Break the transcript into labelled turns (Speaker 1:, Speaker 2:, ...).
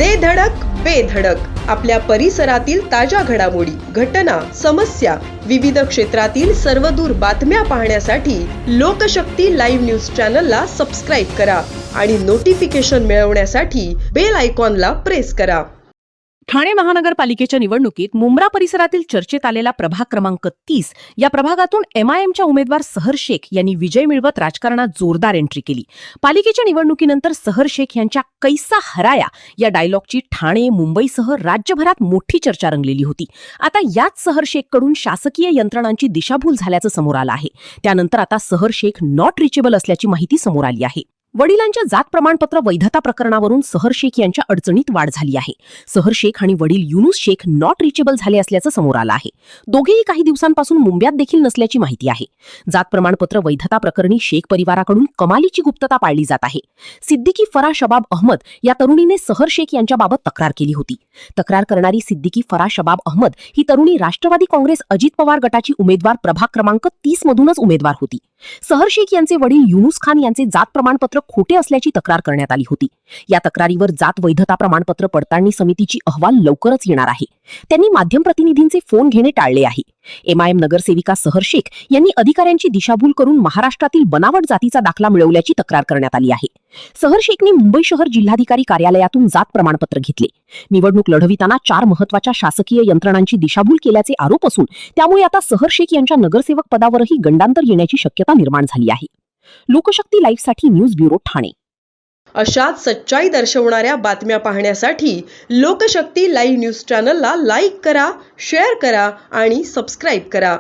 Speaker 1: दे धडक बेधडक आपल्या परिसरातील ताज्या घडामोडी, घटना, समस्या, विविध क्षेत्रातील सर्वदूर बातम्या पाहण्यासाठी लोकशक्ती लाईव्ह न्यूज चॅनलला सबस्क्राईब करा आणि नोटिफिकेशन मिळवण्यासाठी बेल आयकॉनला प्रेस करा.
Speaker 2: ठाणे महानगरपालिकेच्या निवडणुकीत मुंब्रा परिसरातील चर्चेत आलेला प्रभाग क्रमांक 30 या प्रभागातून MIMच्या उमेदवार सहर शेख यांनी विजय मिळवत राजकारणात जोरदार एंट्री केली. पालिकेच्या निवडणुकीनंतर सहर शेख यांच्या कैसा हराया या डायलॉगची ठाणे, मुंबईसह राज्यभरात मोठी चर्चा रंगलेली होती. आता याच सहर शेखकडून शासकीय यंत्रणांची दिशाभूल झाल्याचं समोर आलं आहे. त्यानंतर आता सहर शेख नॉट रिचेबल असल्याची माहिती समोर आली आहे. वडिलांच्या जात प्रमाणपत्र वैधता प्रकरणावरून सहर शेख यांच्या अडचणीत वाढ झाली आहे. सहर शेख आणि वडील युनुस शेख नॉट रिचेबल झाले असल्याचं समोर आलं आहे. दोघेही काही दिवसांपासून मुंबईत देखील नसल्याची माहिती आहे. जात प्रमाणपत्र वैधता प्रकरणी शेख परिवाराकडून कमालीची गुप्तता पाळली जात आहे. सिद्दीकी फराह शबाब अहमद या तरुणीने सहर शेख यांच्याबाबत तक्रार केली होती. तक्रार करणारी सिद्दीकी फराह शबाब अहमद ही तरुणी राष्ट्रवादी काँग्रेस अजित पवार गटाची उमेदवार प्रभाग क्रमांक 30 मधूनच उमेदवार होती. सहर शेख यांचे वडील युनुस खान यांचे जात प्रमाणपत्र खोटे असल्याची तक्रार करण्यात आली होती. या तक्रारीवर जात वैधता प्रमाणपत्र पडताळणी समितीची अहवाल लवकरच येणार आहे. त्यांनी माध्यम प्रतिनिधींचे फोन घेणे टाळले आहे. MIM नगरसेविका सहर शेख यांनी अधिकाऱ्यांची दिशाभूल करून महाराष्ट्रातील बनावट जातीचा दाखला मिळवल्याची तक्रार करण्यात आली आहे. सहर शेखने मुंबई शहर जिल्हाधिकारी कार्यालयातून जात प्रमाणपत्र घेतले. निवडणूक लढविताना 4 महत्त्वाच्या शासकीय यंत्रणांची दिशाभूल केल्याचे आरोप असून त्यामुळे आता सहर शेख यांच्या नगरसेवक पदावरही गंडांतर येण्याची शक्यता निर्माण झाली आहे. लोकशक्ती लाईव्हसाठी न्यूज ब्युरो ठाणे.
Speaker 1: अशाच सच्चाई दर्शवणाऱ्या बातम्या पाहण्यासाठी लोकशक्ती लाईव्ह न्यूज चॅनलला लाईक करा, शेअर करा आणि सबस्क्राईब करा.